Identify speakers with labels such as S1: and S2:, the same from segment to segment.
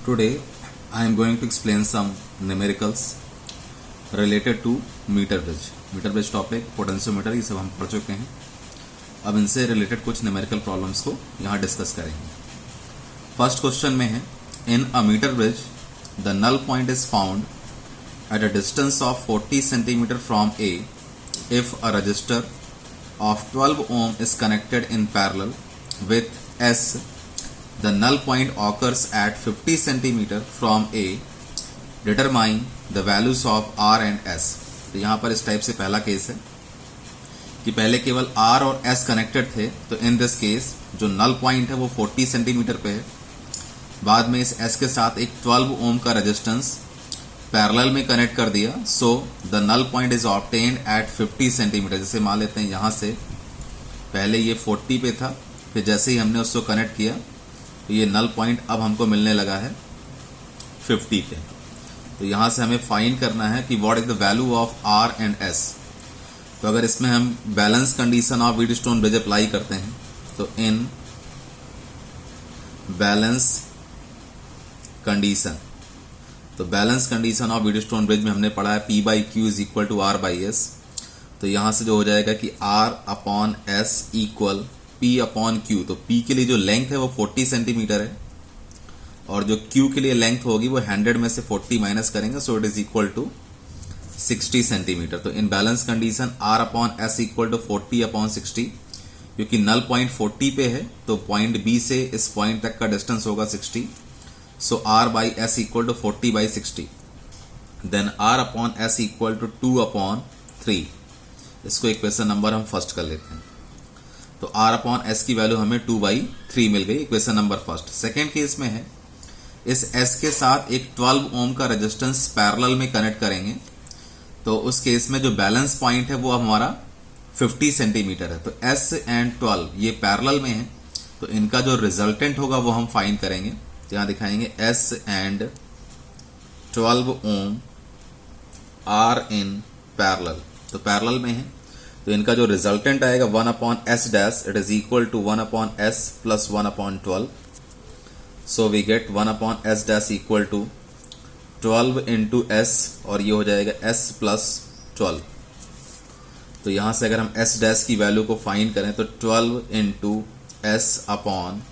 S1: Today I am going to explain some numericals related to meter bridge. Metre bridge topic, potentiometer, ये सब हम पढ़ चुके हैं. अब इनसे रिलेटेड कुछ न्यूमेरिकल प्रॉब्लम्स को यहाँ डिस्कस करेंगे. फर्स्ट क्वेश्चन में है, in a metre bridge the null point is found at a distance of 40 cm from A if a resistor of 12 ohm is connected in parallel with S. The null point occurs at 50 cm from A. Determine the values of R and S. तो यहाँ पर इस type से पहला case है कि पहले केवल R और S कनेक्टेड थे, तो इन दिस केस जो नल पॉइंट है वो 40 सेंटीमीटर पे है. बाद में इस S के साथ एक 12 ओम का रेजिस्टेंस पैरेलल में कनेक्ट कर दिया. So the null point is obtained at 50 centimetre. जैसे मान लेते हैं यहाँ से पहले ये 40 पे था, फिर जैसे ही हमने उसको कनेक्ट किया तो ये नल पॉइंट अब हमको मिलने लगा है 50 पे. तो यहाँ से हमें फाइंड करना है कि what is the value of R and S. तो अगर इसमें हम balance condition of Wheatstone bridge apply करते हैं तो इन बैलेंस कंडीशन, तो balance condition of Wheatstone bridge में हमने पढ़ा है P by Q is equal to R by S. तो यहाँ से जो हो जाएगा कि R upon S equal P upon Q. तो P के लिए जो लेंथ है वो 40 सेंटीमीटर है और जो Q के लिए लेंथ होगी वो 100 में से 40 माइनस करेंगे, so it is equal to 60 centimetre. तो इन balance condition R upon S equal to 40 upon 60. क्योंकि नल पॉइंट 40 पे है तो पॉइंट B से इस पॉइंट तक का डिस्टेंस होगा 60. So R by S equal to 40 by 60. Then R upon S equal to 2 upon 3. इसको इक्वेशन नंबर हम फर्स्ट कर लेते हैं. तो R upon S की वैल्यू हमें 2 by 3 मिल गई, equation number first. Second case में है, इस S के साथ एक 12 ओम का रेजिस्टेंस पैरेलल में कनेक्ट करेंगे. तो उस केस में जो बैलेंस पॉइंट है वो हमारा 50 सेंटीमीटर है. तो S एंड 12 ये पैरेलल में है, तो इनका जो रिजल्टेंट होगा वो हम फाइंड करेंगे. यहाँ दिखाएंगे S and 12 ohm are in parallel. तो पैरेलल में है तो इनका जो रिजल्टेंट आएगा 1 upon S dash, it is equal to 1 upon S plus 1 upon 12. So we get 1 upon S dash equal to 12 into S और ये हो जाएगा S प्लस 12. तो यहाँ से अगर हम S डैश की वैल्यू को फाइंड करें तो 12 into S upon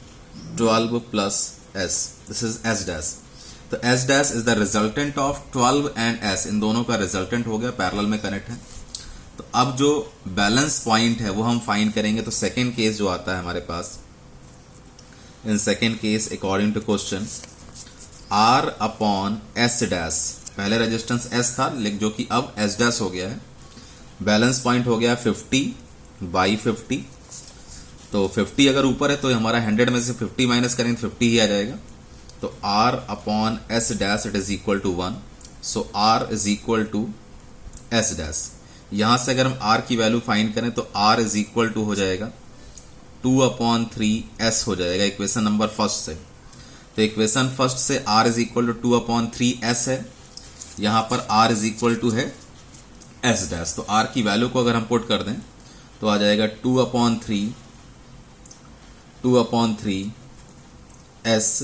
S1: 12 plus S. This is S dash. तो S dash is the resultant of 12 and S. इन दोनों का रिजल्टेंट हो गया, पैरेलल में कनेक्ट है. तो अब जो बैलेंस पॉइंट है वो हम फाइंड करेंगे. तो सेकेंड केस जो आता है हमारे पास, in second case according to question R upon S dash, पहले रेजिस्टेंस S था लेकिन जो कि अब S डैश हो गया है. बैलेंस पॉइंट हो गया 50 बाई 50. तो 50 अगर ऊपर है तो हमारा 100 में से 50 माइनस करेंगे 50 ही आ जाएगा. तो R upon S dash it is equal to 1. So R is equal to S dash. यहां से अगर हम R की वैल्यू फाइंड करें तो R इज इक्वल टू हो जाएगा 2 अपॉन 3 S हो जाएगा इक्वेशन नंबर फर्स्ट से. तो इक्वेशन फर्स्ट से R is equal to 2 upon 3 S है. यहां पर R इज इक्वल टू है S डैश. तो R की वैल्यू को अगर हम पुट कर दें तो आ जाएगा 2 upon 3 S.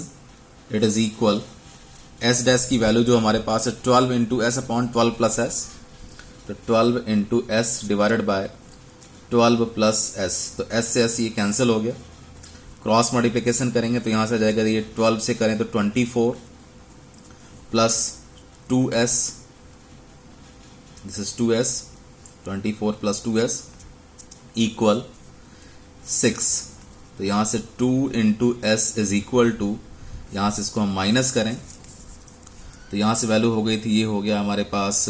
S1: It is equal S dash की वैल्यू जो हमारे पास है 12 into S upon 12 plus S. तो 12 into S divided by 12 plus S. तो S से S ये कैंसिल हो गया. क्रॉस मल्टीप्लिकेशन करेंगे तो यहाँ से आ जाएगा, ये 12 से करें तो 24 plus 2S. This is 2S. 24 plus 2S equal 6. तो यहाँ से 2 into S is equal to, यहाँ से इसको हम माइनस करें तो यहाँ से वैल्यू हो गई थी, ये हो गया हमारे पास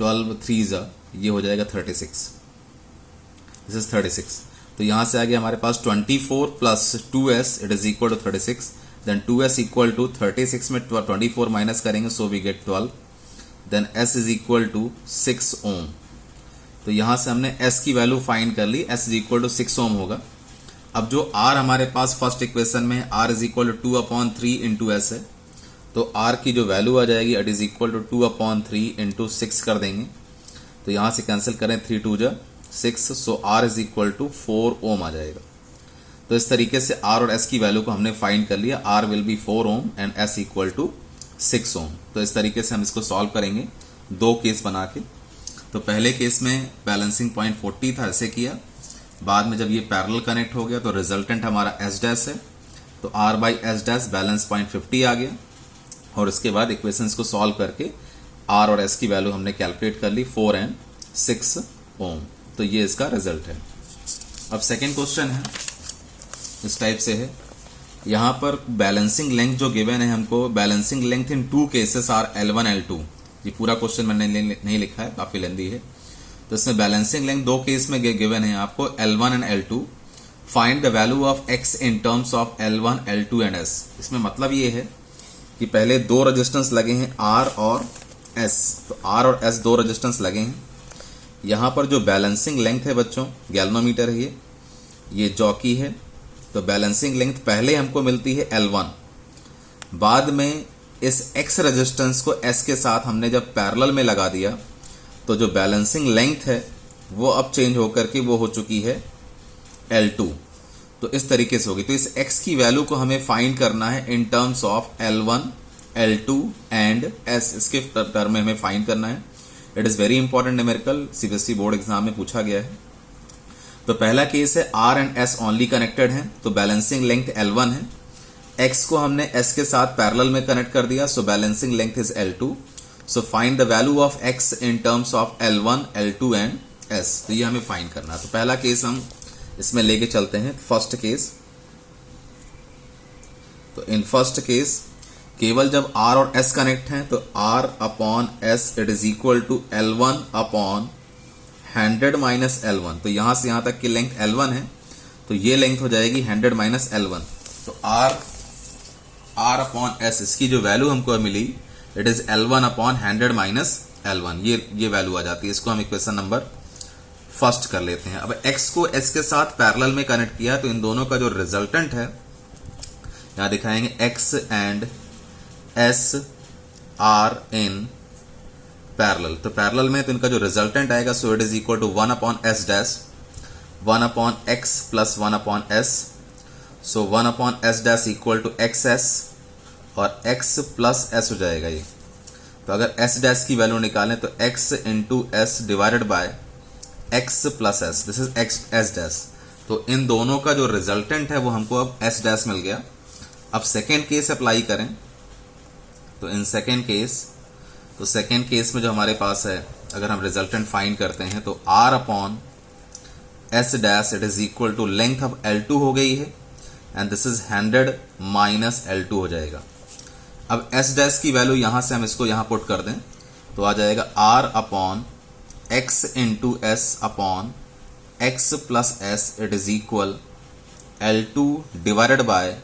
S1: 12 3 ये हो जाएगा 36. This is 36. तो यहाँ से आ गया हमारे पास 24 plus 2S it is equal to 36. Then 2S equal to 36 में 24 माइनस करेंगे, so we get 12. Then S is equal to 6 ohm. तो यहाँ से हमने S की वैल्यू फाइंड कर ली, S is equal to 6 ohm होगा. अब जो R हमारे पास फर्स्ट इक्वेशन में है, R is equal to 2 upon 3 into S है. तो R की जो वैल्यू आ जाएगी it is equal to 2 upon 3 into 6 कर देंगे. तो यहाँ से कैंसिल करें 3 2 6. सो R इज इक्वल टू 4 ओम आ जाएगा. तो इस तरीके से R और S की वैल्यू को हमने फाइंड कर लिया। R will be 4 ohm and S equal to 6 ohm. तो इस तरीके से हम इसको सॉल्व करेंगे दो केस बना के। तो पहले केस में बैलेंसिंग पॉइंट 40 था, ऐसे किया। बाद में जब ये पैरेलल कनेक्ट हो गया तो रिजल्टेंट हमारा S डैश है, तो R by S dash balance point 50 आ गया। और इसके बाद इक्वेशंस को सॉल्व करके R और S की वैल्यू हमने कैलकुलेट कर ली 4 एंड 6 ओम। तो ये इसका रिजल्ट है। अब सेकेंड क्वेश्चन है, इस टाइप से है। यहां पर बैलेंसिंग लेंथ जो गिवन है हमको, balancing length in two cases are L1 L2। ये पूरा क्वेश्चन मैंने नहीं लिखा है, काफी लेंदी है। तो इसमें बैलेंसिंग लेंथ दो केस में गिवन है आपको, L1 and L2। Find the value of X in terms of L1 L2 and S। इसमें मतलब ये है कि पहले दो रेजिस्टेंस लगे हैं R और S। तो R और S दो रेजिस्टेंस लगे हैं। यहां पर जो बैलेंसिंग लेंथ है बच्चों, गैल्वेनोमीटर है ये जॉकी है। तो बैलेंसिंग लेंथ पहले हमको मिलती है L1, बाद में इस X रेजिस्टेंस को S के साथ हमने जब पैरेलल में लगा दिया तो जो बैलेंसिंग लेंथ है वो अब चेंज होकर के वो हो चुकी है L2। तो इस तरीके से होगी। तो इस X की वैल्यू को हमें फाइंड करना है इन terms of L1 L2 and S। इसके टर्म में हमें फाइंड करना है। It is very important numerical, CBSE board exam में पूछा गया है। तो पहला केस है R and S only connected है, तो बैलेंसिंग लेंथ L1 है। X को हमने S के साथ पैरेलल में कनेक्ट कर दिया, so balancing length is L2। So find the value of X in terms of L1 L2 and S। तो ये हमें फाइंड करना है। तो पहला केस हम इसमें लेके चलते हैं, फर्स्ट केस। तो इन फर्स्ट केस केवल जब R और S कनेक्ट हैं तो R upon S it is equal to L1 upon 100 minus L1। तो यहां से यहां तक की लेंथ L1 है, तो ये लेंथ हो जाएगी 100 माइनस L1। तो R अपॉन S इसकी जो वैल्यू हमको मिली it is L1 upon 100 minus L1। ये वैल्यू आ जाती है। इसको हम इक्वेशन नंबर फर्स्ट कर लेते हैं। अब X को S के साथ पैरेलल में कनेक्ट किया तो इन दोनों का जो रिजल्टेंट है यहां दिखाएंगे X and S are in parallel. तो पैरेलल में तो इनका जो रिजल्टेंट आएगा so it is equal to 1 upon S dash 1 upon X plus 1 upon S। So 1 upon S dash equal to XS और X प्लस S हो जाएगा ये। तो अगर S डैश की वैल्यू निकालें तो X into S divided by X plus S, this is S dash. तो इन दोनों का जो रिजल्टेंट है वो हमको अब S डैश मिल गया। अब सेकेंड केस अप्लाई करें तो इन सेकेंड केस में जो हमारे पास है, अगर हम रिजल्टेंट फाइंड करते हैं तो R upon S dash it is equal to length अब L2 हो गई है and this is 100 minus L2 हो जाएगा। अब S डैश की वैल्यू यहां से हम इसको यहां पुट कर दें तो आ जाएगा R upon X into S upon X plus S it is equal L2 divided by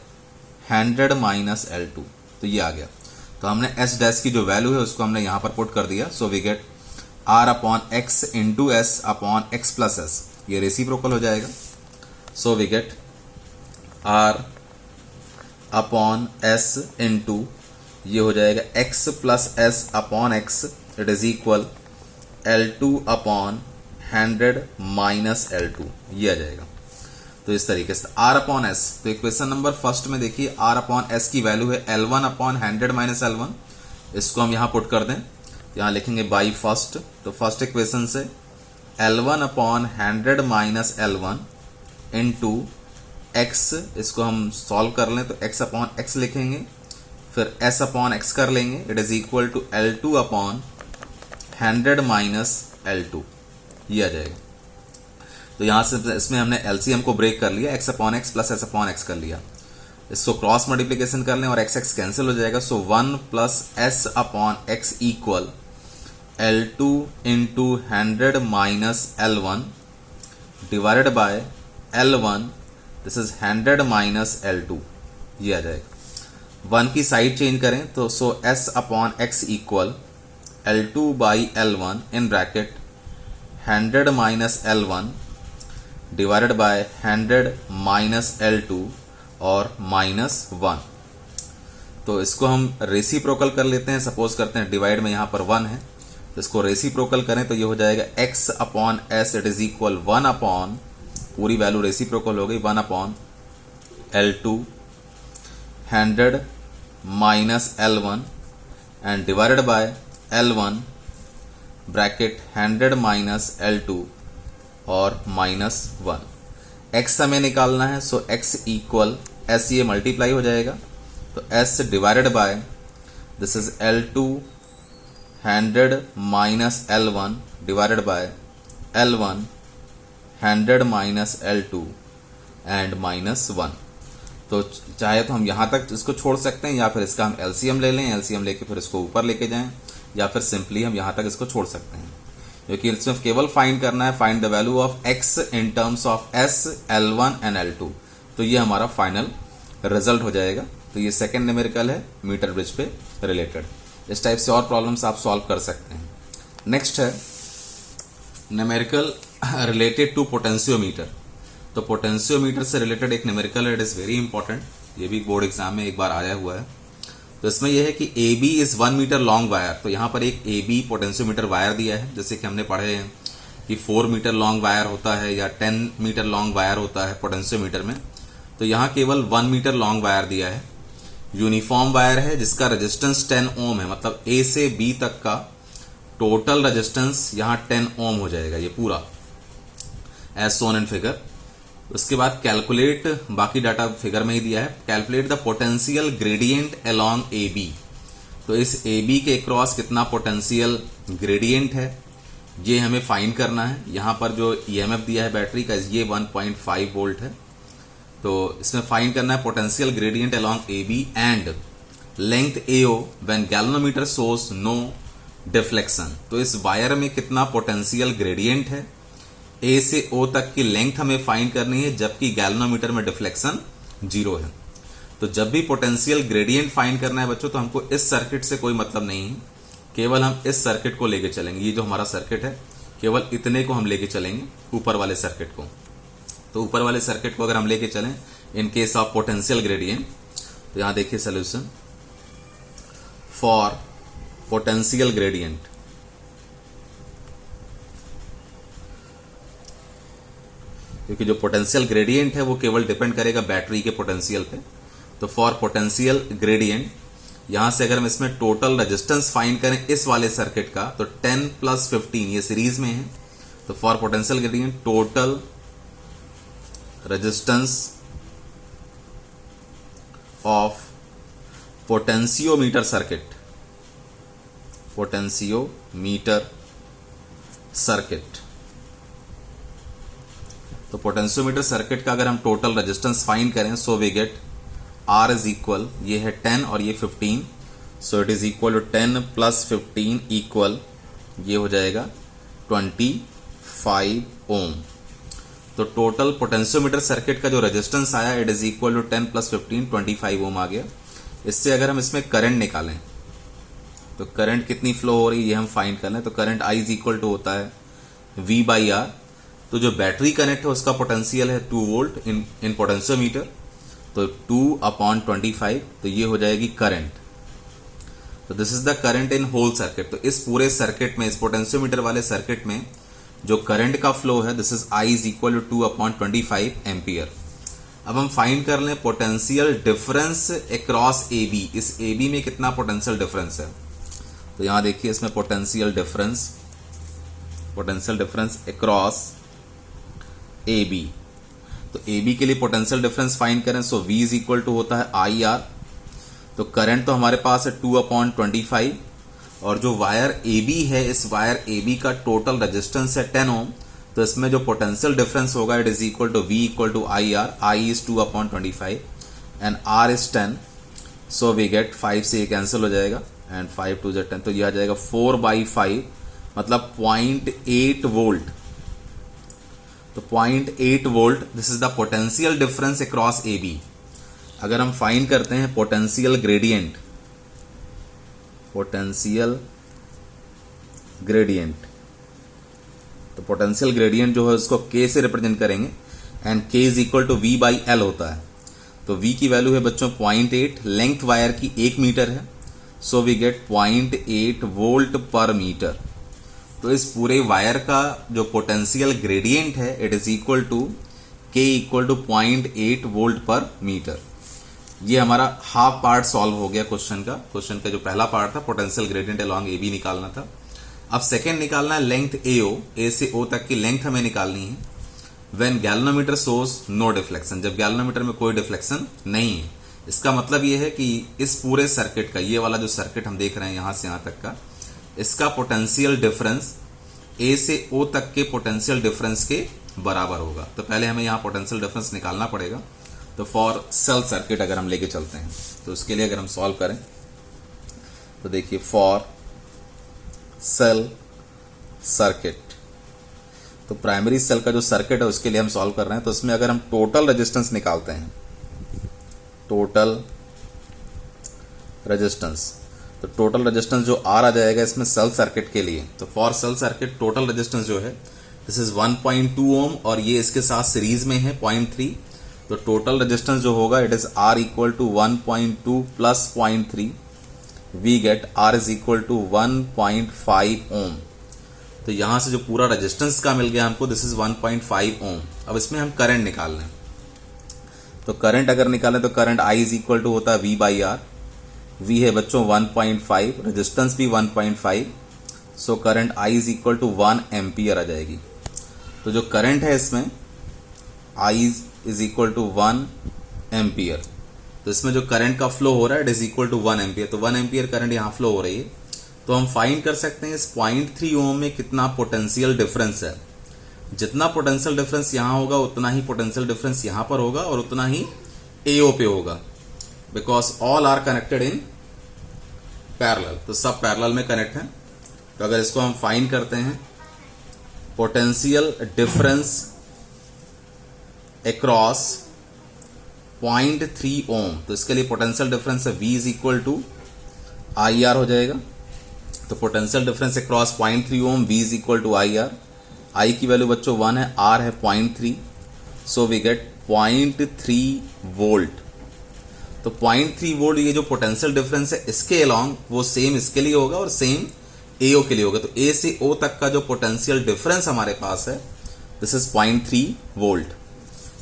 S1: 100 minus L2। तो ये आ गया। तो हमने S डैश की जो वैल्यू है उसको हमने यहां पर पुट कर दिया। So we get R upon X into S upon X plus S, ये रेसिप्रोकल हो जाएगा। So we get R upon S into ये हो जाएगा X plus S upon X it is equal L2 upon 100 minus L2, ये आ जाएगा। तो इस तरीके से R अपॉन S, तो इक्वेशन नंबर फर्स्ट में देखिए R अपॉन S की वैल्यू है L1 अपॉन 100 माइनस L1। इसको हम यहां पुट कर दें, यहां लिखेंगे बाई फर्स्ट। तो फर्स्ट इक्वेशन से L1 upon 100 minus L1 into X, इसको हम सॉल्व कर लें तो X अपॉन X लिखेंगे, फिर S अपॉन X कर लेंगे, it is equal to L2 upon 100 minus L2, ये आ जाएगा। तो यहां से इसमें हमने LCM को ब्रेक कर लिया, X upon X plus S upon X कर लिया। इसको क्रॉस मल्टीप्लीकेशन कर लें और X कैंसिल हो जाएगा। सो 1 plus S upon X equal L2 into 100 minus L1 divided by L1, this is 100 minus L2, ये आ जाएगा। 1 की साइड चेंज करें तो सो S upon X equal L2 by L1 in bracket 100 minus L1 divided by 100 minus L2 और minus 1। तो इसको हम रेसिप्रोकल कर लेते हैं। सपोज करते हैं डिवाइड में यहां पर 1 है, तो इसको रेसिप्रोकल करें तो ये हो जाएगा X upon S it is equal 1 upon, पूरी वैल्यू रेसिप्रोकल हो गई, 1 upon L2 100 minus L1 and divided by L1 bracket 100 minus L2 और माइनस 1। x हमें निकालना है, सो x इक्वल s, ये मल्टीप्लाई हो जाएगा तो s divided by this is L2 100 minus L1 divided by L1 100 minus L2 and minus 1। तो चाहे तो हम यहाँ तक इसको छोड़ सकते हैं या फिर इसका हम एलसीएम ले लें, एलसीएम लेके फिर इसको ऊपर लेके जाएं, या फिर सिंपली हम यहाँ तक इसको छोड़ सकते हैं, क्योंकि इसमें केवल फाइंड करना है find the value of x in terms of s, L1 and L2। तो ये हमारा फाइनल रिजल्ट हो जाएगा। तो ये सेकेंड न्यूमेरिकल है मीटर ब्रिज पे रिलेटेड। इस टाइप से और प्रॉब्लम्स आप सॉल्व कर सकते हैं। नेक्स्ट है न्यूमेरिकल रिलेटेड टू पोटेंशियोमीटर। तो पोटेंशियोमीटर से रिलेटेड एक न्यूमेरिकल है, इट इज वेरी इंपॉर्टेंट, ये भी बोर्ड एग्जाम में एक बार आया हुआ है। तो इसमें यह है कि AB is 1 metre long wire. तो यहाँ पर एक AB पोटेंशियोमीटर वायर दिया है, जैसे कि हमने पढ़े हैं कि 4 मीटर लॉन्ग वायर होता है या 10 मीटर लॉन्ग वायर होता है पोटेंशियोमीटर में। तो यहाँ केवल 1 मीटर लॉन्ग वायर दिया है, यूनिफॉर्म वायर है जिसका रेजिस्टेंस 10 ओम है, मतलब A से B तक का टोटल रेजिस्टेंस यहाँ 10 ओम हो जाएगा, ये पूरा एज सोन इन फिगर। उसके बाद कैलकुलेट, बाकी डाटा फिगर में ही दिया है, calculate the potential gradient along AB। तो इस AB के क्रॉस कितना पोटेंशियल ग्रेडियंट है ये हमें फाइंड करना है। यहाँ पर जो EMF दिया है बैटरी का ये 1.5 वोल्ट है। तो इसमें फाइंड करना है potential gradient along AB and length AO when galvanometer shows no deflection. तो इस वायर में कितना पोटेंशियल ग्रेडियंट है, A से O तक की लेंथ हमें फाइंड करनी है, जबकि गैल्वेनोमीटर में डिफ्लेक्शन 0 है। तो जब भी पोटेंशियल ग्रेडियंट फाइंड करना है बच्चों, तो हमको इस सर्किट से कोई मतलब नहीं है, केवल हम इस सर्किट को लेके चलेंगे। ये जो हमारा सर्किट है केवल इतने को हम लेके चलेंगे, ऊपर वाले सर्किट को। तो ऊपर वाले सर्किट को अगर हम लेके चलें in case of potential gradient, तो यहां देखिए सोल्यूशन फॉर पोटेंशियल ग्रेडियंट। क्योंकि जो पोटेंशियल ग्रेडियंट है वो केवल डिपेंड करेगा बैटरी के पोटेंशियल पे। तो फॉर पोटेंशियल ग्रेडियंट यहां से अगर हम इसमें टोटल रेजिस्टेंस फाइंड करें इस वाले सर्किट का, तो 10 + 15 ये सीरीज में है। तो for potential gradient total resistance of potentiometer circuit, potentiometer circuit. तो पोटेंशियोमीटर सर्किट का अगर हम टोटल रेजिस्टेंस फाइंड करें, so we get R is equal, ये है 10 और ये 15, so it is equal to 10 + 15 equal, ये हो जाएगा 25 ओम। तो टोटल पोटेंशियोमीटर सर्किट का जो रेजिस्टेंस आया इट इज इक्वल टू 10 + 15 25 ओम आ गया। इससे अगर हम इसमें करंट निकालें तो करंट कितनी फ्लो हो रही है ये हम फाइंड कर लें। तो current I is equal to होता है V/R। तो जो बैटरी कनेक्ट है उसका पोटेंशियल है 2 वोल्ट इन पोटेंशियोमीटर, तो 2/25, तो ये हो जाएगी करंट। तो this is the current in whole circuit. तो इस पूरे सर्किट में, इस पोटेंशियोमीटर वाले सर्किट में जो करंट का फ्लो है this is I is equal to 2/25 ampere. अब हम फाइंड कर लें पोटेंशियल डिफरेंस अक्रॉस AB। इस AB में कितना पोटेंशियल डिफरेंस है, तो यहां देखिए इसमें पोटेंशियल डिफरेंस अक्रॉस AB। तो AB के लिए पोटेंशियल डिफरेंस फाइंड करें, सो V इज इक्वल टू होता है IR। तो करंट तो हमारे पास है 2/25 और जो वायर AB है, इस वायर AB का टोटल रेजिस्टेंस है 10 ओम। तो इसमें जो पोटेंशियल डिफरेंस होगा it is equal to V equal to IR। I is 2/25 and R is 10, so we get 5 से ये कैंसिल हो जाएगा एंड 5 2 10, तो ये आ जाएगा 4/5, मतलब 0.8 वोल्ट। तो 0.8 volt, this is the potential difference across AB। अगर हम फाइंड करते हैं पोटेंशियल ग्रेडियंट, तो पोटेंशियल ग्रेडियंट जो है उसको K से रिप्रेजेंट करेंगे and K is equal to V/L होता है। तो V की वैल्यू है बच्चों 0.8, लेंथ वायर की 1 मीटर है, so we get 0.8 volt per metre. तो इस पूरे वायर का जो पोटेंशियल ग्रेडियंट है it is equal to K equal to 0.8 volt per metre. ये हमारा हाफ पार्ट सॉल्व हो गया क्वेश्चन का। क्वेश्चन का जो पहला पार्ट था पोटेंशियल ग्रेडियंट अलोंग AB निकालना था। अब सेकेंड निकालना है लेंथ AO, A से O तक की लेंथ हमें निकालनी है। When galvanometer shows no deflection, जब गैल्वेनोमीटर में कोई डिफ्लेक्शन नहीं है। इसका मतलब ये है कि इस पूरे सर्किट का, ये वाला जो सर्किट हम देख रहे हैं यहां से यहां तक का, इसका पोटेंशियल डिफरेंस A से O तक के पोटेंशियल डिफरेंस के बराबर होगा। तो पहले हमें यहां पोटेंशियल डिफरेंस निकालना पड़ेगा। तो फॉर सेल सर्किट अगर हम लेके चलते हैं तो उसके लिए अगर हम सॉल्व करें तो देखिए फॉर सेल सर्किट, तो प्राइमरी सेल का जो सर्किट है उसके लिए हम सॉल्व कर रहे हैं। तो इसमें अगर हम टोटल रेजिस्टेंस निकालते हैं, टोटल रेजिस्टेंस, तो टोटल रेजिस्टेंस जो R आ जाएगा इसमें सेल सर्किट के लिए। तो for sale circuit total resistance जो है दिस इज 1.2 ओम और ये इसके साथ सीरीज में है 0.3। तो टोटल रेजिस्टेंस जो होगा it is R equal to 1.2 plus 0.3, we get R is equal to 1.5 ohm. तो यहां से जो पूरा रेजिस्टेंस का मिल गया हमको दिस इज 1.5 ओम। अब इसमें हम करंट निकाल लें, तो करंट अगर निकालें तो current I is equal to होता है V बाई R। V है बच्चों 1.5, रेजिस्टेंस भी 1.5, so current I is equal to 1 ampere आ जाएगी। तो जो करंट है इसमें I is equal to 1 ampere, तो इसमें जो करंट का फ्लो हो रहा है it is equal to 1 ampere. तो 1 एम्पियर करंट यहां फ्लो हो रही है। तो हम फाइंड कर सकते हैं इस 0.3 ओम में कितना पोटेंशियल डिफरेंस है। जितना पोटेंशियल डिफरेंस यहां होगा उतना ही पोटेंशियल डिफरेंस यहां पर होगा और उतना ही AO पे होगा, because all are connected in parallel. तो सब पैरेलल में कनेक्ट हैं। तो अगर इसको हम फाइंड करते हैं पोटेंशियल डिफरेंस अक्रॉस 0.3 ओम, तो इसके लिए पोटेंशियल डिफरेंस है V is equal to IR हो जाएगा। तो potential difference across 0.3 ohm V is equal to IR। I की वैल्यू बच्चों 1 है, R है 0.3, सो वी गेट 0.3 वोल्ट। तो 0.3 वोल्ट ये जो पोटेंशियल डिफरेंस है इसके अलोंग वो सेम इसके लिए होगा और सेम AO के लिए होगा। तो A से O तक का जो पोटेंशियल डिफरेंस हमारे पास है दिस इज 0.3 वोल्ट।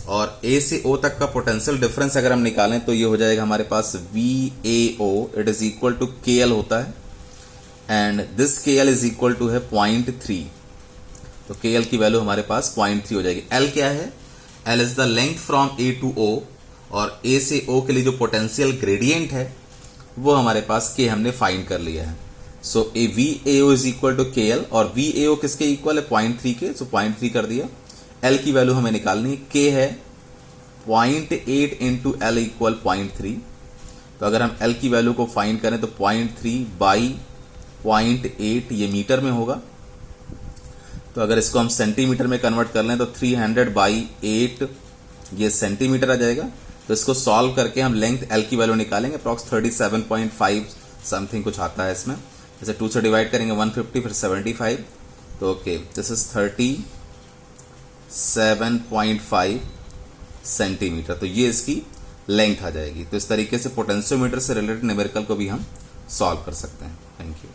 S1: और A से O तक का पोटेंशियल डिफरेंस अगर हम निकालें तो ये हो जाएगा हमारे पास VAO, it is equal to KL होता है and this KL is equal to है 0.3। तो KL की वैल्यू हमारे पास 0.3 हो जाएगी। L क्या है? L is the length from A to O, और A से O के लिए जो पोटेंशियल ग्रेडियंट है वो हमारे पास K हमने फाइंड कर लिया है। So VAO is equal to KL, और VAO किसके इक्वल है? 0.3 के, सो 0.3 कर दिया। L की वैल्यू हमें निकालनी है, K है 0.8 इंटू L इक्वल 0.3। तो अगर हम L की वैल्यू को फाइंड करें तो 0.3 बाई 0.8 ये मीटर में होगा। तो अगर इसको हम सेंटीमीटर में कन्वर्ट कर लें तो 300 बाई 8 ये सेंटीमीटर आ जाएगा। तो इसको सॉल्व करके हम लेंथ L की वैल्यू निकालेंगे, अप्रॉक्स 37.5 समथिंग कुछ आता है इसमें। जैसे 2 से डिवाइड करेंगे 150 फिर 75, तो ओके दिस इज 37.5 सेंटीमीटर। तो ये इसकी लेंथ आ जाएगी। तो इस तरीके से पोटेंशियोमीटर से रिलेटेड न्यूमेरिकल को भी हम सॉल्व कर सकते हैं। Thank you.